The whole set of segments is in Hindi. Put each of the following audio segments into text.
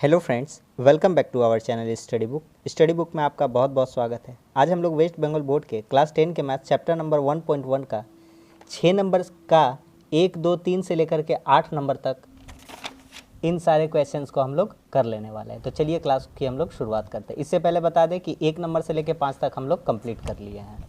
Hello friends, welcome back to our channel study book में आपका बहुत बहुत स्वागत है। आज हम लोग वेस्ट बंगाल बोर्ड के क्लास 10 के मैथ चैप्टर नंबर 1.1 का 6 नंबर का 1, 2, 3 से लेकर के 8 नंबर तक इन सारे क्वेश्चंस को हम लोग कर लेने वाले हैं। तो चलिए क्लास की हम लोग शुरुआत करते हैं। इससे पहले बता दें कि 1 नंबर से लेकर 5 तक हम लोग कंप्लीट कर लिए हैं।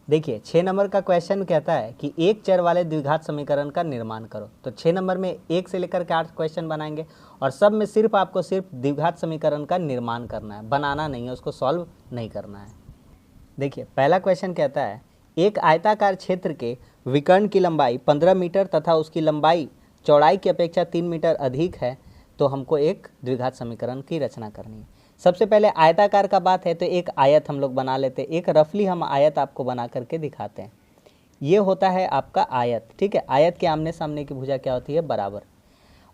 देखिए 6 नंबर का क्वेश्चन कहता है कि एक चर वाले द्विघात समीकरण का निर्माण करो। तो 6 नंबर में 1 से लेकर के 8 क्वेश्चन बनाएंगे और सब में सिर्फ आपको सिर्फ द्विघात समीकरण का निर्माण करना है, बनाना नहीं है, उसको सॉल्व नहीं करना है। देखिए पहला क्वेश्चन कहता है एक आयताकार क्षेत्र के विकर्ण की लंबाई 15 मीटर तथा उसकी लंबाई चौड़ाई की अपेक्षा 3 मीटर अधिक है, तो हमको एक द्विघात समीकरण की रचना करनी है। सबसे पहले आयताकार का बात है तो एक आयत हम लोग बना लेते हैं। एक रफली हम आयत आपको बना करके दिखाते हैं। ये होता है आपका आयत, ठीक है। आयत के आमने सामने की भुजा क्या होती है? बराबर।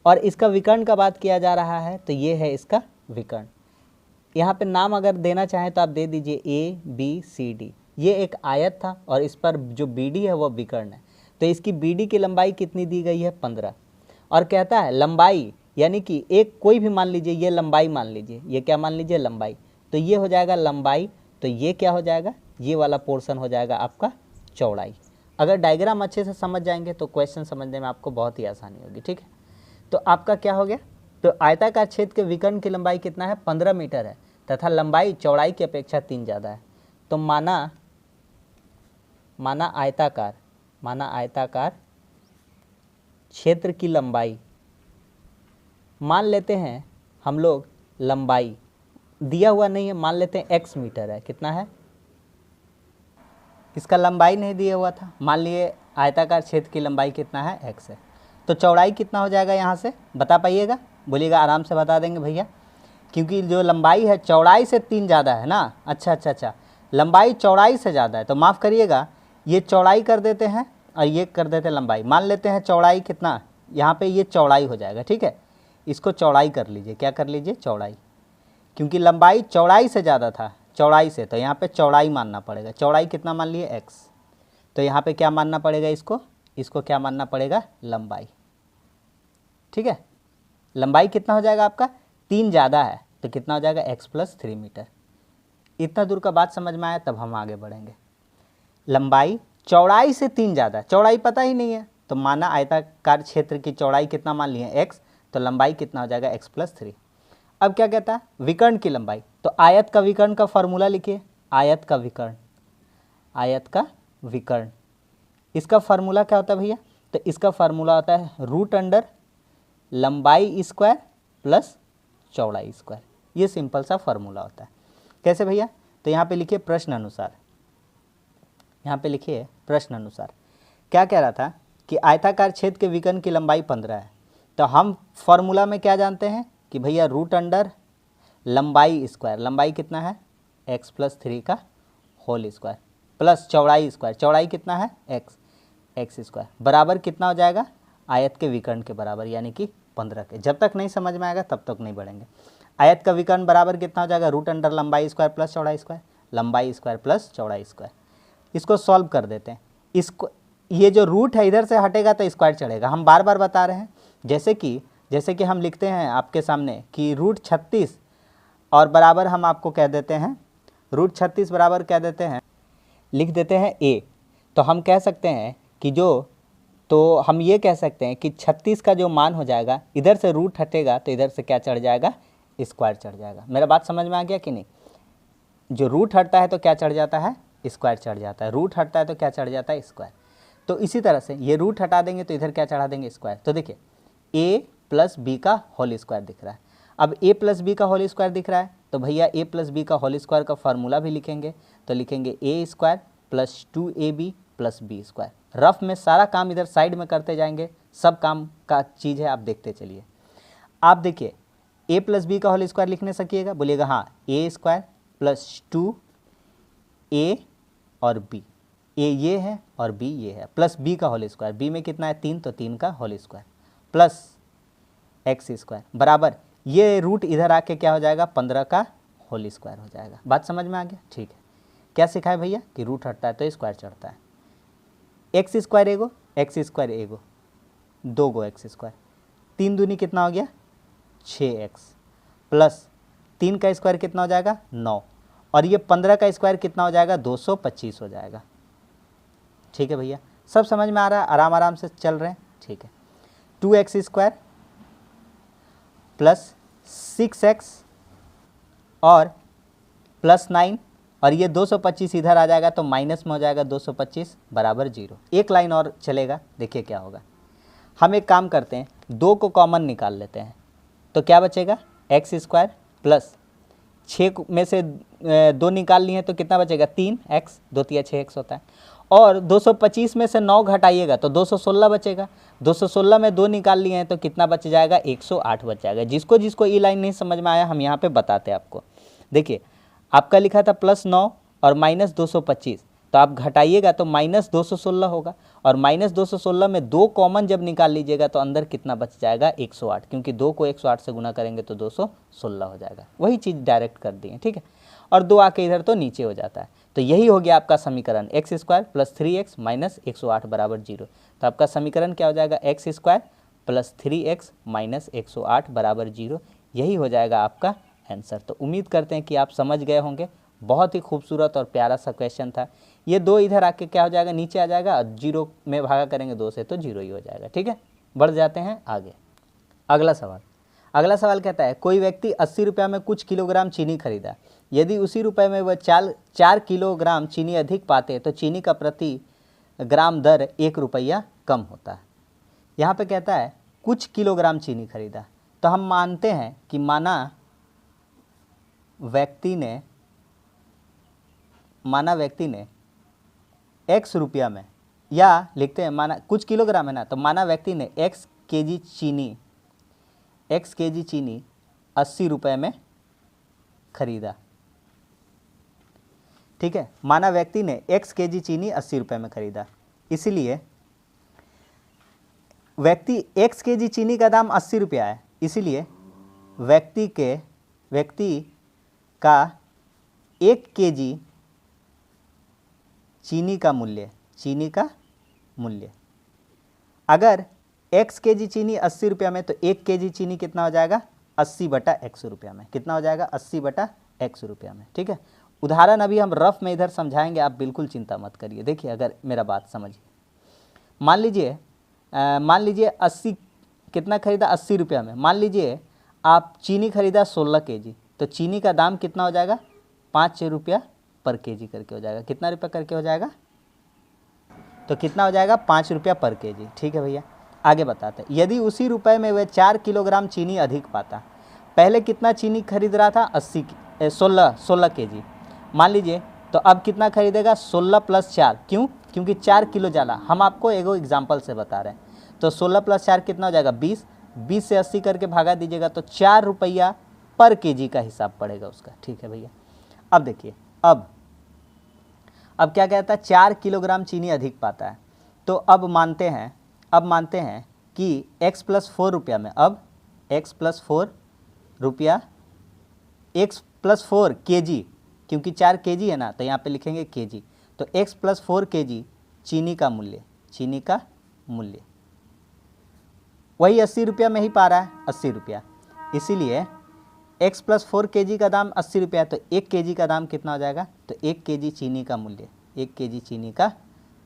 और इसका विकर्ण का बात किया जा रहा है तो ये है इसका विकर्ण। यहाँ पे नाम अगर देना चाहें तो आप दे दीजिए ABCD। ये एक आयत था और इस पर जो BD है वो विकर्ण है। तो इसकी BD की लंबाई कितनी दी गई है? 15। और कहता है लंबाई, यानी कि एक कोई भी मान लीजिए, ये लंबाई मान लीजिए, ये क्या मान लीजिए? लंबाई। तो ये हो जाएगा लंबाई, तो ये क्या हो जाएगा? ये वाला पोर्शन हो जाएगा आपका चौड़ाई। अगर डायग्राम अच्छे से समझ जाएंगे तो क्वेश्चन समझने में आपको बहुत ही आसानी होगी, ठीक है। तो आपका क्या हो गया? तो आयताकार क्षेत्र के विकर्ण की लंबाई कितना है? 15 मीटर है तथा लंबाई चौड़ाई की अपेक्षा 3 ज़्यादा है। तो माना आयताकार क्षेत्र की लंबाई, मान लेते हैं हम लोग, लंबाई दिया हुआ नहीं है, मान लेते हैं x मीटर है। कितना है? इसका लंबाई नहीं दिया हुआ था, मान लिए आयताकार क्षेत्र की लंबाई कितना है? x है। तो चौड़ाई कितना हो जाएगा यहाँ से? बता पाइएगा? बोलिएगा। आराम से बता देंगे भैया, क्योंकि जो लंबाई है चौड़ाई से 3 ज़्यादा है ना। अच्छा, लंबाई चौड़ाई से ज़्यादा है तो माफ़ करिएगा, ये चौड़ाई कर देते हैं और ये कर देते हैं लंबाई। मान लेते हैं चौड़ाई कितना, यहाँ पे ये चौड़ाई हो जाएगा, ठीक है। इसको चौड़ाई कर लीजिए। क्या कर लीजिए? चौड़ाई, क्योंकि लंबाई चौड़ाई से ज़्यादा था, चौड़ाई से, तो यहाँ पे चौड़ाई मानना पड़ेगा। चौड़ाई कितना मान लिए? x। तो यहाँ पे क्या मानना पड़ेगा? इसको क्या मानना पड़ेगा? लंबाई, ठीक है। लंबाई कितना हो जाएगा आपका? 3 ज़्यादा है तो कितना हो जाएगा? x + 3 metre. इतना दूर का बात समझ में आया, तब हम आगे बढ़ेंगे। लंबाई चौड़ाई से 3 ज़्यादा, चौड़ाई पता ही नहीं है तो माना आयताकार क्षेत्र की चौड़ाई कितना मान लिए? x। तो लंबाई कितना हो जाएगा? x + 3। अब क्या कहता है? विकर्ण की लंबाई। तो आयत का विकर्ण का फॉर्मूला लिखिए। आयत का विकर्ण, इसका फार्मूला क्या होता है भैया? तो इसका फार्मूला होता है √अंडर लंबाई स्क्वायर प्लस चौड़ाई स्क्वायर। ये सिंपल सा फार्मूला होता है। कैसे भैया? तो यहाँ पे लिखिए प्रश्न अनुसार, क्या कह रहा था कि आयताकार क्षेत्र के विकर्ण की लंबाई 15 है। तो हम फॉर्मूला में क्या जानते हैं कि भैया √अंडर लंबाई स्क्वायर, लंबाई कितना है? x + 3 का होल स्क्वायर प्लस चौड़ाई स्क्वायर, चौड़ाई कितना है? x स्क्वायर बराबर कितना हो जाएगा? आयत के विकर्ण के बराबर, यानी कि 15 के। जब तक नहीं समझ में आएगा तब तक नहीं बढ़ेंगे। आयत का विकर्ण बराबर कितना हो जाएगा? √अंडर लंबाई स्क्वायर प्लस चौड़ाई स्क्वायर, लंबाई स्क्वायर प्लस चौड़ाई स्क्वायर। इसको सॉल्व कर देते हैं। इसको, ये जो रूट है इधर से हटेगा तो स्क्वायर चढ़ेगा। हम बार बार बता रहे हैं, जैसे कि हम लिखते हैं आपके सामने कि √36 और बराबर हम आपको कह देते हैं, √36 बराबर कह देते हैं, लिख देते हैं a। तो हम कह सकते हैं कि हम ये कह सकते हैं कि 36 का जो मान हो जाएगा, इधर से रूट हटेगा तो इधर से क्या चढ़ जाएगा? स्क्वायर चढ़ जाएगा। मेरा बात समझ में आ गया कि नहीं? जो रूट हटता है तो क्या चढ़ जाता है? स्क्वायर चढ़ जाता है। रूट हटता है तो क्या चढ़ जाता है? स्क्वायर। तो इसी तरह से ये रूट हटा देंगे तो इधर क्या चढ़ा देंगे? स्क्वायर। तो देखिए a + b का होल स्क्वायर दिख रहा है। अब a + b का होल स्क्वायर दिख रहा है तो भैया a + b का होल स्क्वायर का फार्मूला भी लिखेंगे। तो लिखेंगे a² + 2ab + b square. Rough में सारा काम इधर साइड में करते जाएंगे, सब काम का चीज़ है, आप देखते चलिए। आप देखिए a + b का होल स्क्वायर लिखने सकिएगा? बोलिएगा हाँ। a² + 2a और b, a ये है और b ये है, प्लस b का होल स्क्वायर। b में कितना है? 3, तो 3 का होल स्क्वायर प्लस x² बराबर, ये रूट इधर आके क्या हो जाएगा? 15 का होल स्क्वायर हो जाएगा। बात समझ में आ गया? ठीक है। क्या सिखाए भैया? कि रूट हटता है तो स्क्वायर चढ़ता है। x² एगो, x² एगो, 2 गो x², 3 दूनी कितना हो गया? 6x प्लस 3 का स्क्वायर कितना हो जाएगा 9, और ये 15 का स्क्वायर कितना हो जाएगा 225 हो जाएगा। ठीक है भैया, सब समझ में आ रहा है, आराम आराम से चल रहे हैं। ठीक है, 2x स्क्वायर प्लस 6x और प्लस 9, और ये 225 इधर आ जाएगा तो माइनस में हो जाएगा 225 बराबर 0। एक लाइन और चलेगा, देखिए क्या होगा। हम एक काम करते हैं, 2 को कॉमन निकाल लेते हैं, तो क्या बचेगा एक्स स्क्वायर प्लस 6 में से 2 निकाल लिए तो कितना बचेगा 3x, 2 तिया 6x होता है, और 225 में से 9 घटाइएगा तो 216 बचेगा। 216 में 2 निकाल लिए हैं तो कितना बच जाएगा 108 बच जाएगा। जिसको जिसको ये लाइन नहीं समझ में आया हम यहाँ पे बताते हैं आपको। देखिए आपका लिखा था +9 और माइनस 225, तो आप घटाइएगा तो माइनस 216 होगा, और माइनस 216 में 2 कॉमन जब निकाल लीजिएगा तो अंदर कितना बच जाएगा 108, क्योंकि 2 को 108 से गुना करेंगे तो 216 हो जाएगा। वही चीज़ डायरेक्ट कर दी है, ठीक है, और 2 आके इधर तो नीचे हो जाता है। तो यही हो गया आपका समीकरण, x square plus 3x minus 108 बराबर 0। तो आपका समीकरण क्या हो जाएगा x square plus 3x minus 108 बराबर 0। यही हो जाएगा आपका आंसर। तो उम्मीद करते हैं कि आप समझ गए होंगे। बहुत ही खूबसूरत और प्यारा सा क्वेश्चन था। ये 2 इधर आके क्या हो जाएगा नीचे आ जाएगा, 0 में भागा करेंगे 2 से तो 0 ही हो जाएगा। ठीक है, बढ़ जाते हैं आगे। अगला सवाल कहता है कोई व्यक्ति 80 रुपये में कुछ किलोग्राम चीनी खरीदा, यदि उसी रुपये में वह 4 किलोग्राम चीनी अधिक पाते तो चीनी का प्रति ग्राम दर 1 रुपया कम होता है। यहाँ पे कहता है कुछ किलोग्राम चीनी खरीदा, तो हम मानते हैं कि माना व्यक्ति ने x रुपया में, या लिखते हैं माना कुछ किलोग्राम है ना, तो माना व्यक्ति ने x केजी चीनी 80 रुपये में खरीदा। ठीक है, माना व्यक्ति ने x केजी चीनी 80 रुपये में खरीदा, इसलिए व्यक्ति x केजी चीनी का दाम 80 रुपया है, इसलिए व्यक्ति का 1 केजी चीनी का मूल्य अगर x केजी चीनी 80 रुपया में, तो 1 केजी चीनी कितना हो जाएगा 80/100 रुपया में। कितना हो जाएगा 80/100 रुपया में। ठीक है, उदाहरण अभी हम रफ में इधर समझाएंगे, आप बिल्कुल चिंता मत करिए। देखिए अगर मेरा बात समझिए, मान लीजिए 80 कितना खरीदा 80 रुपया में, मान लीजिए आप चीनी खरीदा 16 केजी, तो चीनी का दाम कितना हो जाएगा 5 रुपया पर केजी करके हो जाएगा। कितना रुपया करके हो जाएगा, तो कितना हो जाएगा 5 रुपया पर केजी। ठीक है भैया, आगे बताते हैं। यदि उसी रुपए में वह 4 किलोग्राम चीनी अधिक पाता, पहले कितना चीनी खरीद रहा था 16 केजी मान लीजिए, तो अब कितना खरीदेगा 16 + 4, क्यों, क्योंकि 4 किलो ज़्यादा। हम आपको एगो एग्जाम्पल से बता रहे हैं। तो 16 + 4 कितना हो जाएगा 20, 20 से 80 करके भागा दीजिएगा तो 4 रुपया पर केजी का हिसाब पड़ेगा उसका। ठीक है भैया, अब देखिए अब क्या कहता है 4 किलोग्राम चीनी अधिक पाता है, तो अब मानते हैं कि x + 4 रुपया में, अब x + 4 रुपया, x + 4 केजी, क्योंकि 4 केजी है ना, तो यहाँ पे लिखेंगे केजी, तो x + 4 केजी चीनी का मूल्य वही 80 रुपया में ही पा रहा है 80 रुपया, इसीलिए x + 4 केजी का दाम 80 रुपया है, तो 1 केजी का दाम कितना हो जाएगा, तो 1 केजी चीनी का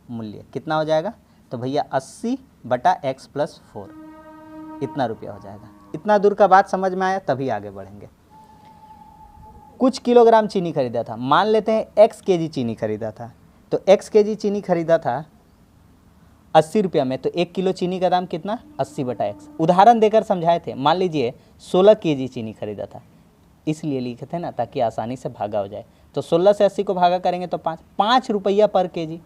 मूल्य कितना हो जाएगा, तो भैया 80/x + 4 इतना रुपया हो जाएगा। इतना दूर का बात समझ में आया, तभी आगे बढ़ेंगे। कुछ किलोग्राम चीनी खरीदा था, मान लेते हैं x केजी चीनी खरीदा था, तो x केजी चीनी खरीदा था 80 रुपया में, तो 1 किलो चीनी का दाम कितना 80/x। उदाहरण देकर समझाए थे, मान लीजिए 16 केजी चीनी खरीदा था, इसलिए लिखे थे ना ताकि आसानी से भागा हो जाए। तो 16 से 80 को भागा करेंगे तो 5 रुपया पर केजी,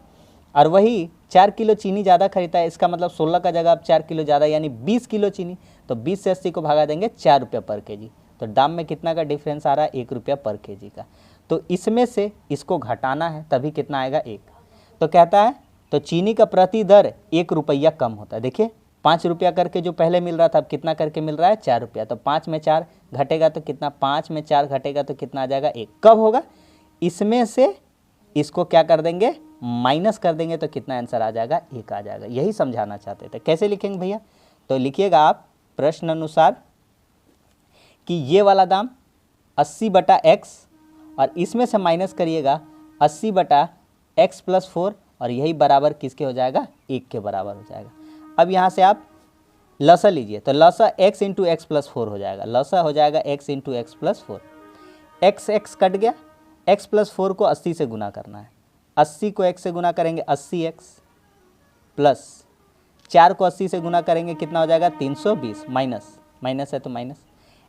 और वही 4 किलो चीनी ज़्यादा खरीदा है, इसका मतलब 16 का जगह अब 4 किलो ज़्यादा यानी 20 किलो चीनी, तो 20 से 80 को भागा देंगे 4 रुपया पर केजी, तो दाम में कितना का डिफरेंस आ रहा है 1 रुपया पर केजी का। तो इसमें से इसको घटाना है, तभी कितना आएगा 1। तो कहता है तो चीनी का प्रति दर 1 रुपया कम होता है। देखिए 5 रुपया करके जो पहले मिल रहा था अब कितना करके मिल रहा है 4 रुपया, तो 5 में 4 घटेगा तो कितना, 5 में 4 घटेगा तो कितना आ जाएगा 1। कब होगा, इसमें से इसको क्या कर देंगे माइनस कर देंगे तो कितना आंसर आ जाएगा 1 आ जाएगा। यही समझाना चाहते थे। कैसे लिखेंगे भैया, तो लिखिएगा आप प्रश्न अनुसार कि ये वाला दाम 80/x और इसमें से माइनस करिएगा 80/x + 4 और यही बराबर किसके हो जाएगा, 1 के बराबर हो जाएगा। अब यहाँ से आप लसा लीजिए तो लसा x × x + 4 हो जाएगा, लसा हो जाएगा x × x + 4, x कट गया, x + 4 को 80 से गुना करना है, 80 को x से गुना करेंगे 80x प्लस 4 को 80 से गुना करेंगे कितना हो जाएगा 320, माइनस है तो माइनस,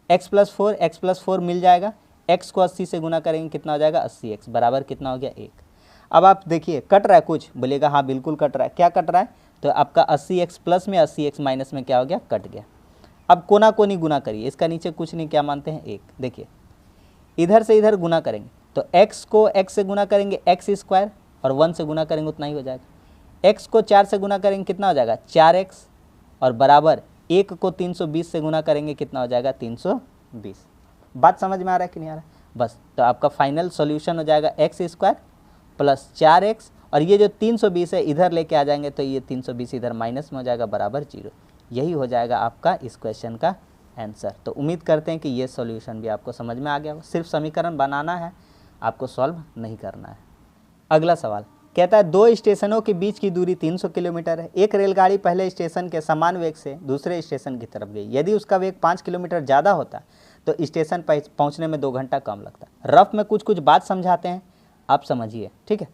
x + 4 मिल जाएगा, x को 80 से गुना करेंगे कितना हो जाएगा 80x बराबर कितना हो गया 1। अब आप देखिए कट रहा है कुछ, बोलिएगा हाँ बिल्कुल कट रहा है, क्या कट रहा है, तो आपका 80x प्लस में 80x माइनस में क्या हो गया, कट गया। अब कोना कोनी गुना करिए, इसका नीचे कुछ नहीं, क्या मानते हैं 1, देखिए इधर से इधर गुना करेंगे तो x को x से गुना करेंगे x² और 1 से गुना करेंगे उतना ही हो जाएगा, x को 4 से गुना करेंगे कितना हो जाएगा 4x और बराबर 1 को 320 से गुना करेंगे कितना हो जाएगा 320। बात समझ में आ रहा है कि नहीं आ रहा है, बस तो आपका फाइनल सॉल्यूशन हो जाएगा x² प्लस 4x और ये जो 320 है इधर लेके आ जाएंगे तो ये 320 इधर माइनस में हो जाएगा बराबर 0। यही हो जाएगा आपका इस क्वेश्चन का आंसर। तो उम्मीद करते हैं कि ये सॉल्यूशन भी आपको समझ में आ गया हो, सिर्फ समीकरण बनाना है, आपको सॉल्व नहीं करना है। अगला सवाल कहता है 2 स्टेशनों के बीच की दूरी 300 किलोमीटर है, एक रेलगाड़ी पहले स्टेशन के समान वेग से दूसरे स्टेशन की तरफ गई, यदि उसका वेग 5 किलोमीटर ज़्यादा होता तो स्टेशन पहुँचने में 2 घंटा कम लगता। रफ में कुछ बात समझाते हैं, आप समझिए, ठीक है।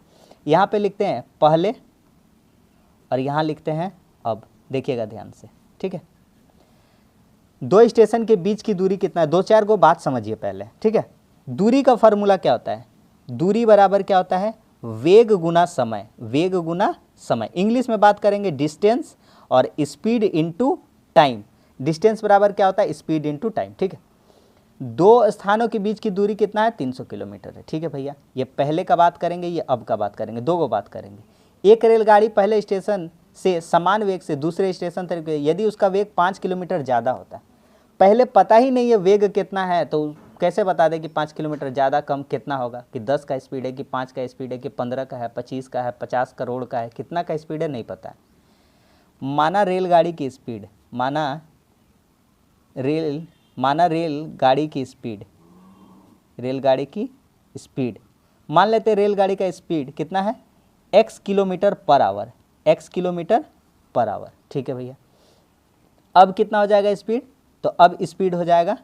यहाँ पे लिखते हैं पहले और यहाँ लिखते हैं अब, देखिएगा ध्यान से, ठीक है। 2 स्टेशन के बीच की दूरी कितना है, 2-4 को बात समझिए पहले, ठीक है। दूरी का फॉर्मूला क्या होता है, दूरी बराबर क्या होता है, वेग गुना समय, वेग गुना समय, इंग्लिश में बात करेंगे डिस्टेंस और स्पीड इनटू टाइम। डिस्टेंस बराबर क्या होता है, स्पीड इनटू टाइम, ठीक है। 2 स्थानों के बीच की दूरी कितना है, 300 किलोमीटर है, ठीक है भैया। ये पहले का बात करेंगे, ये अब का बात करेंगे, 2 को बात करेंगे। एक रेलगाड़ी पहले स्टेशन से समान वेग से दूसरे स्टेशन तक, यदि उसका वेग 5 किलोमीटर ज़्यादा होता है, पहले पता ही नहीं है वेग कितना है तो कैसे बता दें कि 5 किलोमीटर ज़्यादा कम कितना होगा, कि 10 का स्पीड है कि 5 का स्पीड है कि 15 का है, 25 का है, 50 करोड़ का है, कितना का स्पीड है नहीं पता है। माना रेलगाड़ी की स्पीड, माना रेलगाड़ी की स्पीड मान लेते हैं रेलगाड़ी का स्पीड कितना है x किलोमीटर पर आवर, ठीक है भैया। अब कितना हो जाएगा स्पीड, तो अब स्पीड हो जाएगा,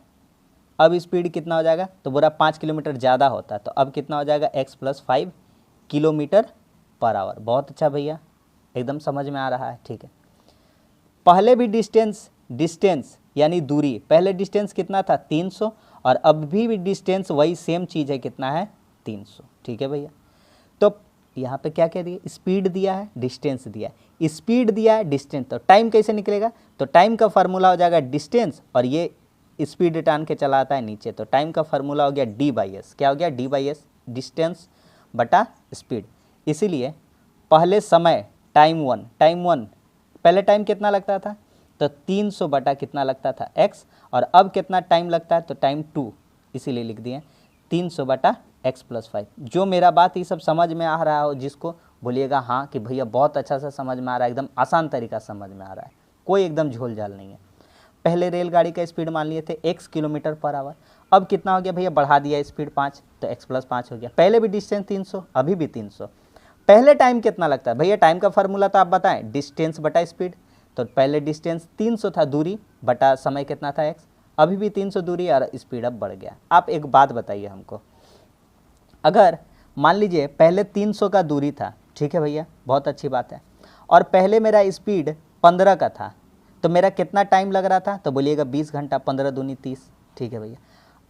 अब स्पीड कितना हो जाएगा, तो बोला 5 किलोमीटर ज़्यादा होता है तो अब कितना हो जाएगा x + 5 किलोमीटर पर आवर। बहुत अच्छा भैया, एकदम समझ में आ रहा है, ठीक है। पहले भी डिस्टेंस यानी दूरी, पहले डिस्टेंस कितना था 300 और अब भी डिस्टेंस वही सेम चीज़ है, कितना है 300, ठीक है भैया। तो यहाँ पे क्या कह दिया, स्पीड दिया है, डिस्टेंस दिया है, स्पीड दिया है, डिस्टेंस, तो टाइम कैसे निकलेगा, तो टाइम का फार्मूला हो जाएगा डिस्टेंस और ये स्पीड टान के चला आता है नीचे, तो टाइम का फार्मूला हो गया d/s, क्या हो गया d/s, डिस्टेंस बटा स्पीड। इसीलिए पहले समय टाइम वन, पहले टाइम कितना लगता था, तो 300 बटा कितना लगता था x, और अब कितना टाइम लगता है, तो टाइम 2, इसीलिए लिख दिए 300 बटा x + 5। जो मेरा बात ये सब समझ में आ रहा हो, जिसको बोलिएगा हाँ कि भैया बहुत अच्छा सा समझ में आ रहा है, एकदम आसान तरीका समझ में आ रहा है, कोई एकदम झोल झाल नहीं है। पहले रेलगाड़ी का स्पीड मान लिए थे x किलोमीटर पर आवर, अब कितना हो गया भैया, बढ़ा दिया स्पीड 5 तो x + 5 हो गया। पहले भी डिस्टेंस 300, अभी भी 300। पहले टाइम कितना लगता है भैया, टाइम का फार्मूला तो आप बताएं, डिस्टेंस बटा स्पीड, तो पहले डिस्टेंस 300 था दूरी बटा समय कितना था x, अभी भी 300 दूरी और स्पीड अब बढ़ गया। आप एक बात बताइए हमको, अगर मान लीजिए पहले 300 का दूरी था, ठीक है भैया, बहुत अच्छी बात है, और पहले मेरा स्पीड 15 का था, तो मेरा कितना टाइम लग रहा था, तो बोलिएगा 20 घंटा, 15 दूनी 30, ठीक है भैया।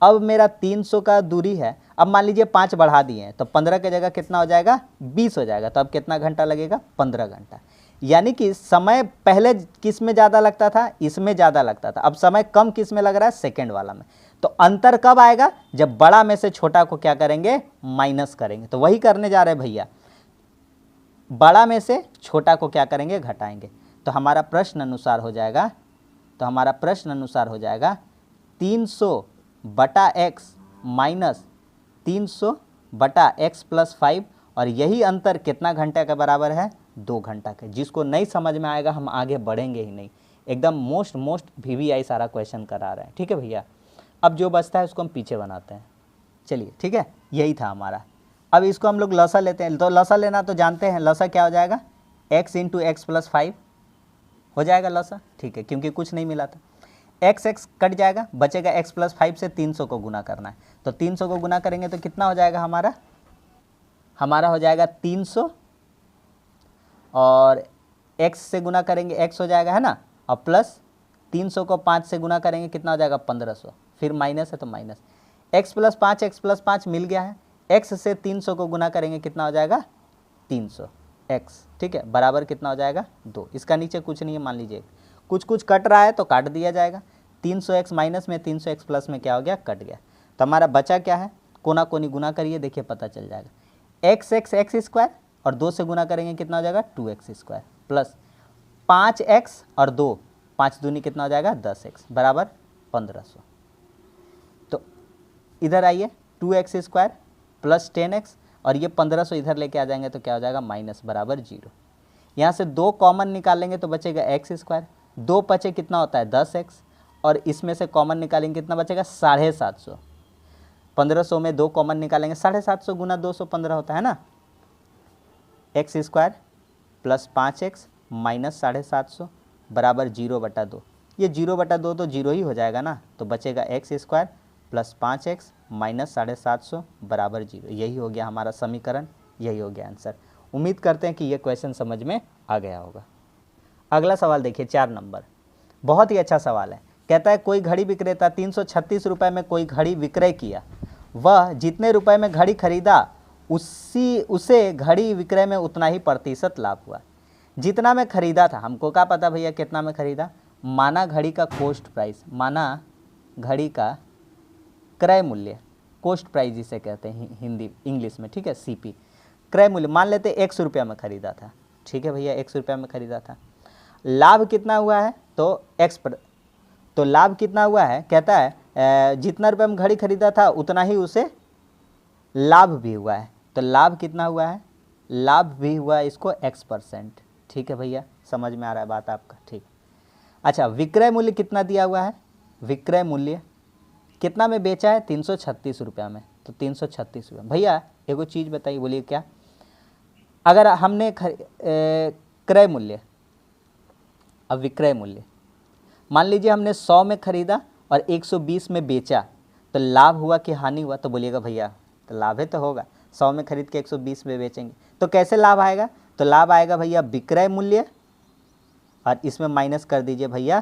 अब मेरा 300 का दूरी है, अब मान लीजिए 5 बढ़ा दिए हैं तो 15 की जगह कितना हो जाएगा 20 हो जाएगा, तो अब कितना घंटा लगेगा 15 घंटा। यानी कि समय पहले किस में ज़्यादा लगता था, इसमें ज़्यादा लगता था, अब समय कम किस में लग रहा है, सेकेंड वाला में। तो अंतर कब आएगा, जब बड़ा में से छोटा को क्या करेंगे, माइनस करेंगे। तो वही करने जा रहे हैं भैया, बड़ा में से छोटा को क्या करेंगे, घटाएंगे। तो हमारा प्रश्न अनुसार हो जाएगा, 300 बटा x माइनस 300 बटा x + 5, और यही अंतर कितना घंटे के बराबर है, 2 घंटा के। जिसको नहीं समझ में आएगा हम आगे बढ़ेंगे ही नहीं, एकदम मोस्ट VVI सारा क्वेश्चन करा रहे हैं, ठीक है भैया। अब जो बचता है उसको हम पीछे बनाते हैं। चलिए ठीक है, यही था हमारा। अब इसको हम लोग लसा लेते हैं। तो लसा लेना तो जानते हैं, लसा क्या हो जाएगा, x इंटू एक्स प्लस 5 हो जाएगा लसा, ठीक है, क्योंकि कुछ नहीं मिला था। x x कट जाएगा, बचेगा x प्लस 5 से 300 को गुना करना है। तो 300 को गुना करेंगे तो कितना हो जाएगा हमारा हो जाएगा 300, और x से गुना करेंगे x हो जाएगा, है ना, और प्लस 300 को 5 से गुना करेंगे कितना हो जाएगा 1500, फिर माइनस है तो माइनस, x प्लस 5 मिल गया है, x से 300 को गुना करेंगे कितना हो जाएगा 300 x, ठीक है, बराबर कितना हो जाएगा 2। इसका नीचे कुछ नहीं है, मान लीजिए कुछ कुछ कट रहा है तो काट दिया जाएगा। 300x माइनस में 300x प्लस में क्या हो गया, कट गया। तो हमारा बचा क्या है, कोना कोनी गुना करिए, देखिए पता चल जाएगा, x स्क्वायर और 2 से गुना करेंगे कितना हो जाएगा 2x स्क्वायर, प्लस 5x और 2, 5 दूनी कितना हो जाएगा 10x बराबर 1500। तो इधर आइए 2x स्क्वायर प्लस 10x और ये 1500 इधर लेके आ जाएंगे तो क्या हो जाएगा माइनस बराबर 0। यहाँ से 2 कॉमन निकालेंगे तो बचेगा x स्क्वायर, 2 बचे कितना होता है 10x, और इसमें से कॉमन निकालेंगे कितना बचेगा 750। 1500 में 2 कॉमन निकालेंगे 750 गुना 215 होता है ना, x square plus 5x minus 750 बराबर 0/2। ये 0/2 तो 0 ही हो जाएगा ना, तो बचेगा x square plus 5x minus 750 बराबर 0। यही हो गया हमारा समीकरण, यही हो गया आंसर। उम्मीद करते हैं कि ये क्वेश्चन समझ में आ गया होगा। अगला सवाल देखिए 4 नंबर, बहुत ही अच्छा सवाल है। कहता है कोई घड़ी विक्रेता 336 रुपये में कोई घड़ी विक्रय किया, वह जितने रुपए में घड़ी खरीदा उसे घड़ी विक्रय में उतना ही प्रतिशत लाभ हुआ। जितना में खरीदा था, हमको क्या पता भैया कितना में खरीदा, माना घड़ी का कॉस्ट प्राइस, माना घड़ी का क्रय मूल्य, कॉस्ट प्राइस जिसे कहते हैं हिंदी इंग्लिश में, ठीक है, सीपी, क्रय मूल्य मान लेते 100 रुपया में खरीदा था, ठीक है भैया 100 रुपया में खरीदा था। लाभ कितना हुआ है तो तो लाभ कितना हुआ है, कहता है जितना रुपये में घड़ी खरीदा था उतना ही उसे लाभ भी हुआ है। तो लाभ कितना हुआ है, लाभ भी हुआ है इसको x%, ठीक है भैया, समझ में आ रहा है बात आपका, ठीक। अच्छा, विक्रय मूल्य कितना दिया हुआ है, विक्रय मूल्य कितना में बेचा है 336 रुपया में, तो 336 रुपया। भैया एगो चीज़ बताइए, बोलिए क्या, अगर हमने क्रय मूल्य, अब विक्रय मूल्य मान लीजिए हमने 100 में खरीदा और 120 में बेचा, तो लाभ हुआ कि हानि हुआ, तो बोलिएगा भैया तो लाभ है तो होगा, 100 में खरीद के 120 में बेचेंगे तो कैसे लाभ आएगा, तो लाभ आएगा भैया विक्रय मूल्य और इसमें माइनस कर दीजिए भैया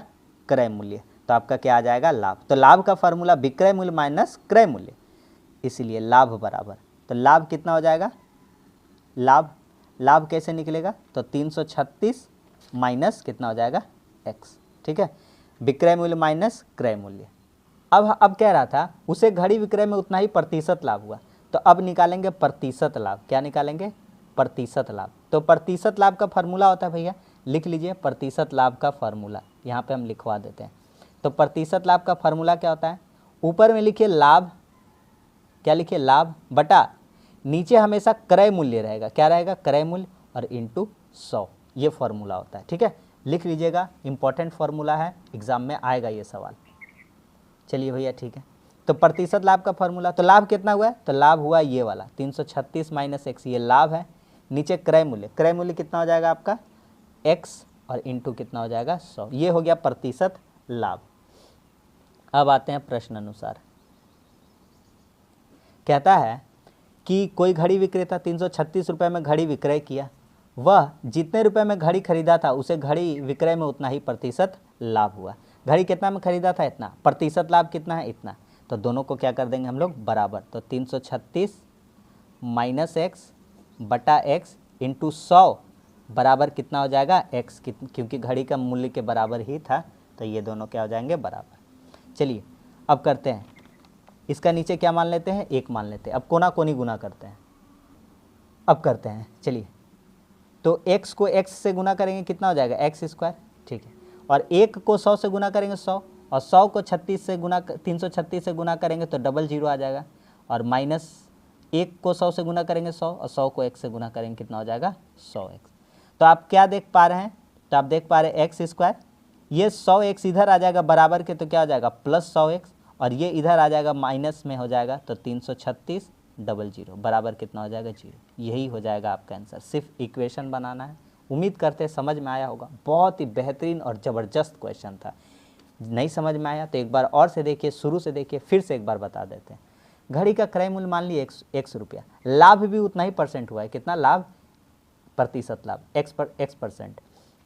क्रय मूल्य, तो आपका क्या आ जाएगा लाभ। तो लाभ का फार्मूला विक्रय मूल्य माइनस क्रय मूल्य, इसीलिए लाभ बराबर, तो लाभ कितना हो जाएगा, लाभ कैसे निकलेगा, तो 336 माइनस कितना हो जाएगा x, ठीक है, विक्रय मूल्य माइनस क्रय मूल्य। अब कह रहा था उसे घड़ी विक्रय में उतना ही प्रतिशत लाभ हुआ, तो अब निकालेंगे प्रतिशत लाभ, क्या निकालेंगे प्रतिशत लाभ। तो प्रतिशत लाभ का फार्मूला होता है भैया, लिख लीजिए प्रतिशत लाभ का फार्मूला, यहाँ पे हम लिखवा देते हैं। तो प्रतिशत लाभ का फार्मूला क्या होता है, ऊपर में लिखिए लाभ, क्या लिखिए लाभ बटा, नीचे हमेशा क्रय मूल्य रहेगा, क्या रहेगा क्रय मूल्य, और इंटू 100, ये फार्मूला होता है, ठीक है, लिख लीजिएगा, इंपॉर्टेंट फार्मूला है, एग्जाम में आएगा ये सवाल। चलिए भैया ठीक है, तो प्रतिशत लाभ का फार्मूला, तो लाभ कितना हुआ है, तो लाभ हुआ ये वाला 336 माइनस x, ये लाभ है, नीचे क्रय मूल्य कितना हो जाएगा आपका x और इंटू कितना हो जाएगा 100, ये हो गया प्रतिशत लाभ। अब आते हैं प्रश्न अनुसार, कहता है कि कोई घड़ी विक्रेता 336 रुपये में घड़ी विक्रय किया, वह जितने रुपए में घड़ी खरीदा था उसे घड़ी विक्रय में उतना ही प्रतिशत लाभ हुआ। घड़ी कितना में खरीदा था इतना, प्रतिशत लाभ कितना है इतना, तो दोनों को क्या कर देंगे हम लोग बराबर, तो 336 माइनस एक्स बटा एक्स इंटू 100 बराबर कितना हो जाएगा x, क्योंकि घड़ी का मूल्य के बराबर ही था, तो ये दोनों क्या हो जाएंगे बराबर। चलिए अब करते हैं, इसका नीचे क्या मान लेते हैं 1 मान लेते हैं, अब कोना कोनी गुना करते हैं, अब करते हैं। चलिए तो x को x से गुना करेंगे कितना हो जाएगा x स्क्वायर, ठीक है, और 1 को 100 से गुना करेंगे 100, और 100 को 36 से गुना 336 से गुना करेंगे तो डबल 0 आ जाएगा, और माइनस 1 को 100 से गुना करेंगे 100, और 100 को 1 से गुना करेंगे कितना हो जाएगा 100x। तो आप क्या देख पा रहे हैं, तो आप देख पा रहे हैं एक्स स्क्वायर, ये 100x इधर आ जाएगा बराबर के, तो क्या हो जाएगा प्लस 100x, और ये इधर आ जाएगा माइनस में हो जाएगा, तो 336 00 बराबर कितना हो जाएगा 0। यही हो जाएगा आपका आंसर। सिर्फ इक्वेशन बनाना है। उम्मीद करते हैं समझ में आया होगा। बहुत ही बेहतरीन और ज़बरदस्त क्वेश्चन था। नहीं समझ में आया तो एक बार और से देखिए, शुरू से देखिए, फिर से एक बार बता देते हैं। घड़ी का क्रय मूल्य मान लिए 100 रुपया, लाभ भी उतना ही परसेंट हुआ है। कितना लाभ? प्रतिशत लाभ, x%।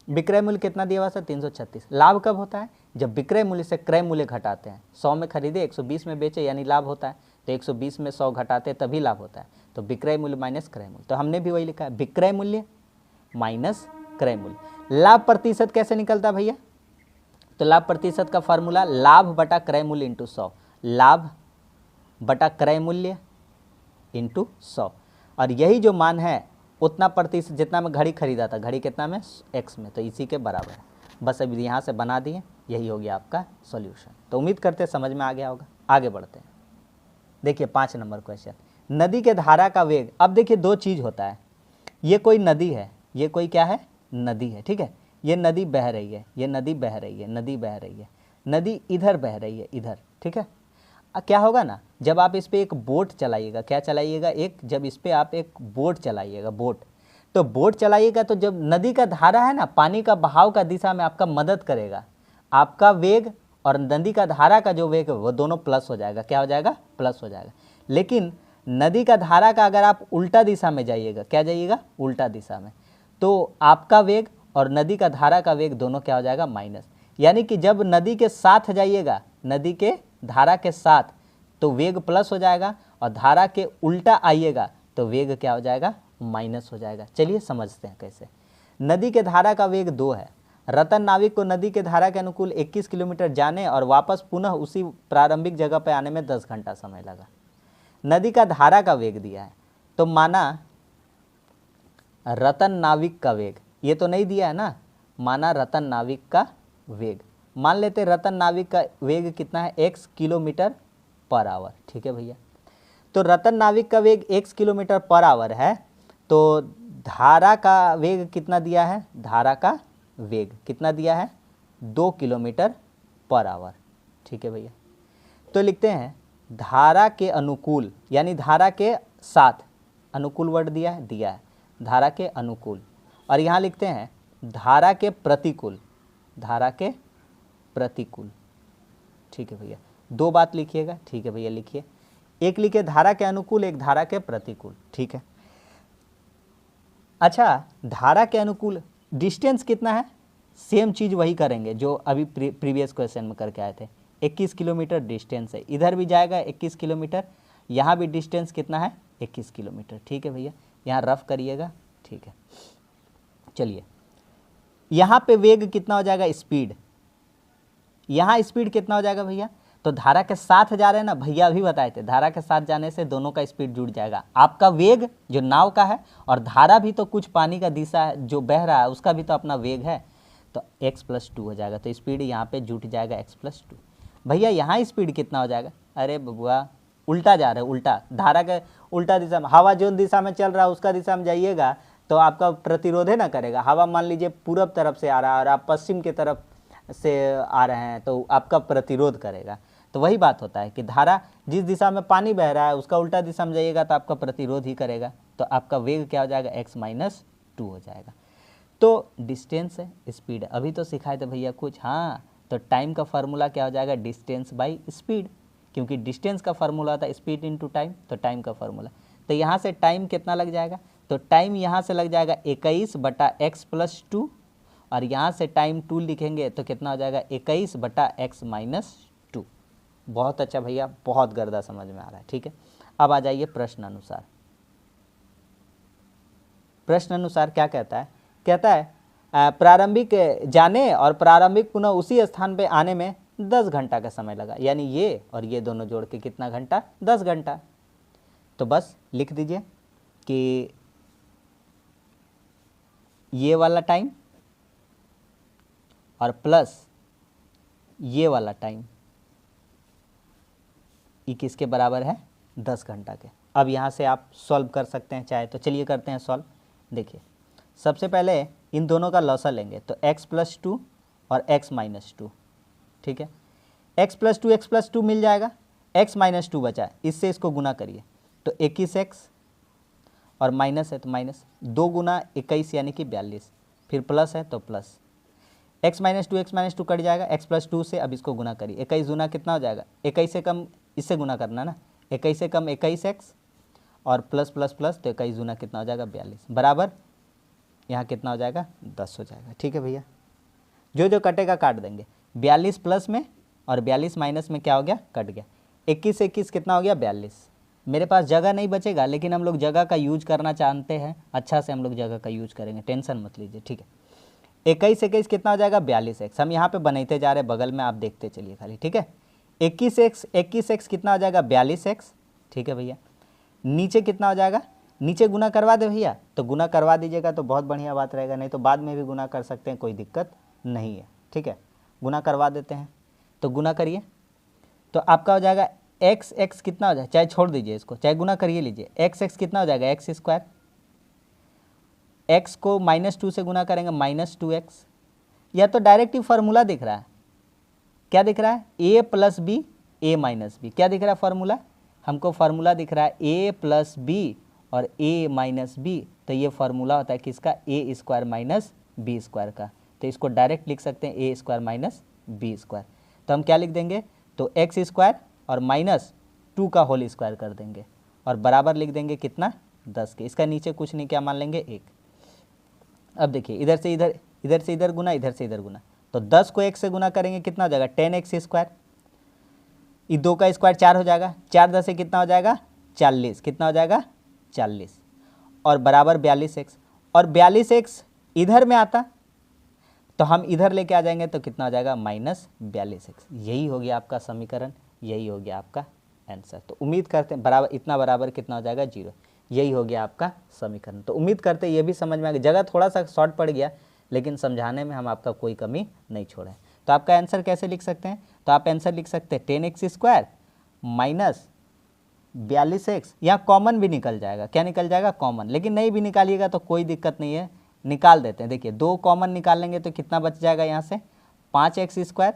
विक्रय मूल्य कितना दिया हुआ था? 336। लाभ कब होता है? जब विक्रय मूल्य से क्रय मूल्य घटाते हैं। 100 में खरीदे 120 में बेचे, यानी लाभ होता है। तो 120 में 100 घटाते हैं तभी लाभ होता है। तो विक्रय मूल्य माइनस क्रय मूल्य, तो हमने भी वही लिखा है, विक्रय मूल्य माइनस क्रय मूल्य। लाभ प्रतिशत कैसे निकलता है भैया? तो लाभ प्रतिशत का फार्मूला लाभ बटा क्रय मूल्य इंटू 100, लाभ बटा क्रय मूल्य इंटू 100। और यही जो मान है उतना प्रतिशत जितना में घड़ी खरीदा था, घड़ी कितना में? x में, तो इसी के बराबर है। बस अभी यहाँ से बना दिए, यही हो गया आपका सॉल्यूशन। तो उम्मीद करते हैं समझ में आ गया होगा। आगे बढ़ते हैं। देखिए 5 नंबर क्वेश्चन, नदी के धारा का वेग। अब देखिए दो चीज़ होता है, ये कोई नदी है, ये कोई क्या है? नदी है, ठीक है। ये नदी बह रही है, ये नदी बह रही है, नदी बह रही है, नदी इधर बह रही है, इधर, ठीक है। क्या होगा ना, जब आप इस पर एक बोट चलाइएगा, क्या चलाइएगा? जब इस पर आप एक बोट चलाइएगा, बोट, तो बोट चलाइएगा तो जब नदी का धारा है ना, पानी का बहाव का दिशा में आपका मदद करेगा। आपका वेग और नदी का धारा का जो वेग है वो दोनों प्लस हो जाएगा। क्या हो जाएगा? प्लस हो जाएगा। लेकिन नदी का धारा का अगर आप उल्टा दिशा में जाइएगा, क्या जाइएगा? उल्टा दिशा में, तो आपका वेग और नदी का धारा का वेग दोनों क्या हो जाएगा? माइनस। यानी कि जब नदी के साथ जाइएगा, नदी के धारा के साथ, तो वेग प्लस हो जाएगा, और धारा के उल्टा आइएगा तो वेग क्या हो जाएगा? माइनस हो जाएगा। चलिए समझते हैं कैसे। नदी के धारा का वेग 2 है। रतन नाविक को नदी के धारा के अनुकूल 21 किलोमीटर जाने और वापस पुनः उसी प्रारंभिक जगह पर आने में 10 घंटा समय लगा। नदी का धारा का वेग दिया है, तो माना रतन नाविक का वेग, ये तो नहीं दिया है ना, माना रतन नाविक का वेग, मान लेते रतन नाविक का वेग कितना है? x किलोमीटर पर आवर, ठीक है भैया। तो रतन नाविक का वेग x किलोमीटर पर आवर है, तो धारा का वेग कितना दिया है? धारा का वेग कितना दिया है? 2 किलोमीटर पर आवर, ठीक है भैया। तो लिखते हैं धारा के अनुकूल, यानी धारा के साथ, अनुकूल वर्ड दिया है, धारा के अनुकूल। और यहाँ लिखते हैं धारा के प्रतिकूल, धारा के प्रतिकूल, ठीक है भैया। दो बात लिखिएगा, ठीक है भैया, लिखिए। एक लिखिए धारा के अनुकूल, एक धारा के प्रतिकूल, ठीक है। अच्छा, धारा के अनुकूल डिस्टेंस कितना है? सेम चीज़ वही करेंगे जो अभी प्रीवियस क्वेश्चन में करके आए थे। 21 किलोमीटर डिस्टेंस है, इधर भी जाएगा 21 किलोमीटर, यहाँ भी डिस्टेंस कितना है? 21 किलोमीटर, ठीक है भैया। यहाँ रफ करिएगा, ठीक है। चलिए, यहाँ पे वेग कितना हो जाएगा? स्पीड, यहाँ स्पीड कितना हो जाएगा भैया? तो धारा के साथ जा रहे हैं ना, भैया अभी बताए थे, धारा के साथ जाने से दोनों का स्पीड जुड़ जाएगा। आपका वेग जो नाव का है, और धारा भी तो कुछ पानी का दिशा है जो बह रहा है, उसका भी तो अपना वेग है, तो x+2 हो जाएगा। तो स्पीड यहाँ पे जुट जाएगा x+2। भैया यहाँ स्पीड कितना हो जाएगा? अरे बबुआ उल्टा जा रहे हैं, उल्टा, धारा के उल्टा दिशा में, हवा जो दिशा में चल रहा है उसका दिशा में जाइएगा तो आपका प्रतिरोध है ना करेगा। हवा मान लीजिए पूरब तरफ से आ रहा है और आप पश्चिम की तरफ से आ रहे हैं, तो आपका प्रतिरोध करेगा। तो वही बात होता है कि धारा जिस दिशा में पानी बह रहा है उसका उल्टा दिशा में जाइएगा तो आपका प्रतिरोध ही करेगा। तो आपका वेग क्या हो जाएगा? x-2 हो जाएगा। तो डिस्टेंस है, स्पीड अभी तो सिखाए थे भैया कुछ, हाँ। तो टाइम का फार्मूला क्या हो जाएगा? डिस्टेंस बाई स्पीड, क्योंकि डिस्टेंस का फार्मूला था स्पीड इनटू टाइम, तो टाइम का फार्मूला। तो यहाँ से टाइम कितना लग जाएगा? तो टाइम यहाँ से लग जाएगा 21/x+2, और यहाँ से टाइम 2 लिखेंगे तो कितना हो जाएगा? 21/x-2। बहुत अच्छा भैया, बहुत गर्दा समझ में आ रहा है, ठीक है। अब आ जाइए प्रश्न अनुसार। प्रश्न अनुसार क्या कहता है? कहता है प्रारंभिक जाने और प्रारंभिक पुनः उसी स्थान पे आने में 10 घंटा का समय लगा, यानी ये और ये दोनों जोड़ के कितना घंटा? 10 घंटा। तो बस लिख दीजिए कि ये वाला टाइम और प्लस ये वाला टाइम, ये किसके बराबर है? 10 घंटा के। अब यहाँ से आप सॉल्व कर सकते हैं चाहे तो, चलिए करते हैं सॉल्व। देखिए, सबसे पहले इन दोनों का लॉसा लेंगे, तो x+2 और x-2, ठीक है। x प्लस टू मिल जाएगा, x माइनस टू बचा, इससे इसको गुना करिए तो 21x और माइनस है तो माइनस, 2 गुना 21 यानी कि 42, फिर प्लस है तो plus, x minus two cut जाएगा, x प्लस टू से अब इसको गुना करिए, 21 गुना कितना हो जाएगा, 21 से कम इससे गुना करना ना, 21 से कम 21x और प्लस प्लस प्लस तो 21 गुना कितना हो जाएगा 42, बराबर यहाँ कितना हो जाएगा 10 हो जाएगा। ठीक है भैया, जो जो कटेगा काट देंगे, 42 प्लस में और 42 माइनस में क्या हो गया, कट गया, 21 से 21 कितना हो गया 42। मेरे पास जगह नहीं बचेगा लेकिन हम लोग जगह का यूज करना चाहते हैं, अच्छा से हम लोग जगह का यूज करेंगे, टेंशन मत लीजिए। ठीक है, 21 कितना हो जाएगा 42x, हम यहाँ पे बनाते जा रहे हैं, बगल में आप देखते चलिए खाली। ठीक है, 21x कितना हो जाएगा 42x। ठीक है भैया, नीचे कितना हो जाएगा, नीचे गुना करवा दे भैया, तो गुना करवा दीजिएगा तो बहुत बढ़िया बात रहेगा, नहीं तो बाद में भी गुना कर सकते हैं, कोई दिक्कत नहीं है। ठीक है, गुना करवा देते हैं, तो गुना करिए तो आपका हो जाएगा x कितना हो जाएगा, चाहे छोड़ दीजिए इसको, चाहे गुना करिए लीजिए, x कितना हो जाएगा x स्क्वायर, x को -2 से गुना करेंगे -2x, या तो डायरेक्ट ही फार्मूला दिख रहा है, क्या दिख रहा है a plus B a minus B, क्या दिख रहा है फार्मूला, हमको फार्मूला दिख रहा है a प्लस बी और a माइनस बी, तो ये फार्मूला होता है किसका, a square minus B square का, तो इसको डायरेक्ट लिख सकते हैं a square minus B square, तो हम क्या लिख देंगे, तो x स्क्वायर और -2 का होल स्क्वायर कर देंगे और बराबर लिख देंगे कितना 10 के, इसका नीचे कुछ नहीं, क्या मान लेंगे 1। अब देखिए इधर से इधर, इधर से इधर गुना, इधर से इधर गुना, तो 10 को 1 से गुना करेंगे कितना हो जाएगा 10x स्क्वायर, ये 2 का स्क्वायर 4 हो जाएगा, 4 10 से कितना हो जाएगा 40, कितना हो जाएगा 40 और बराबर 42x, और 42x इधर में आता तो हम इधर लेके आ जाएंगे तो कितना हो जाएगा -42x। यही हो गया आपका समीकरण, यही हो गया आपका आंसर। तो उम्मीद करते हैं बराबर, इतना बराबर कितना हो जाएगा 0, यही हो गया आपका समीकरण। तो उम्मीद करते हैं ये भी समझ में आ गया, जगह थोड़ा सा शॉर्ट पड़ गया लेकिन समझाने में हम आपका कोई कमी नहीं छोड़े। तो आपका आंसर कैसे लिख सकते हैं, तो आप आंसर लिख सकते हैं 10x स्क्वायर माइनस 42x, यहाँ कॉमन भी निकल जाएगा, क्या निकल जाएगा कॉमन, लेकिन नहीं भी निकालिएगा तो कोई दिक्कत नहीं है, निकाल देते हैं। देखिए 2 कॉमन निकाल लेंगे तो कितना बच जाएगा, यहाँ से 5x स्क्वायर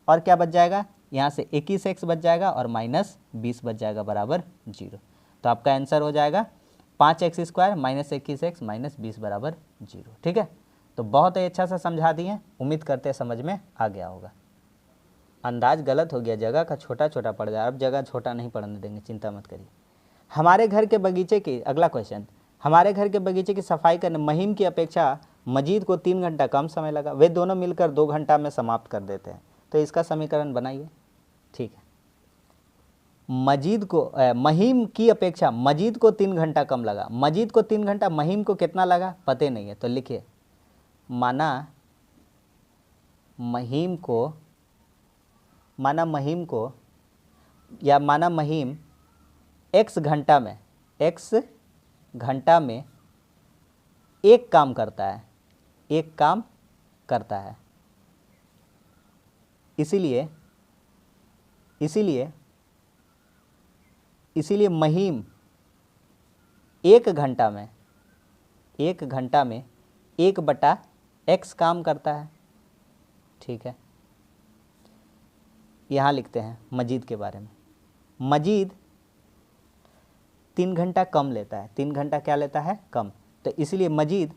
और क्या बच जाएगा, यहाँ से 21x बच जाएगा और -20 बच जाएगा बराबर 0। तो आपका आंसर हो जाएगा 5x स्क्वायर -21x -20 बराबर 0। ठीक है, तो बहुत ही अच्छा सा समझा दिए, उम्मीद करते हैं समझ में आ गया होगा। अंदाज गलत हो गया, जगह का छोटा छोटा पड़ जाए, अब जगह छोटा नहीं पड़ने देंगे, चिंता मत करिए। हमारे घर के बगीचे की, अगला क्वेश्चन, हमारे घर के बगीचे की सफाई करने महिम की अपेक्षा मजीद को 3 घंटा कम समय लगा, वे दोनों मिलकर 2 घंटा में समाप्त कर देते हैं, तो इसका समीकरण बनाइए। ठीक है, मजीद को महिम की अपेक्षा मजीद को 3 घंटा कम लगा, मजीद को 3 घंटा, महिम को कितना लगा पता नहीं है, तो लिखिए माना महिम x घंटा में एक काम करता है, इसीलिए महिम 1 घंटा में 1/x काम करता है। ठीक है, यहाँ लिखते हैं मजीद के बारे में, मजीद 3 घंटा कम लेता है, 3 घंटा क्या लेता है कम, तो इसलिए मजीद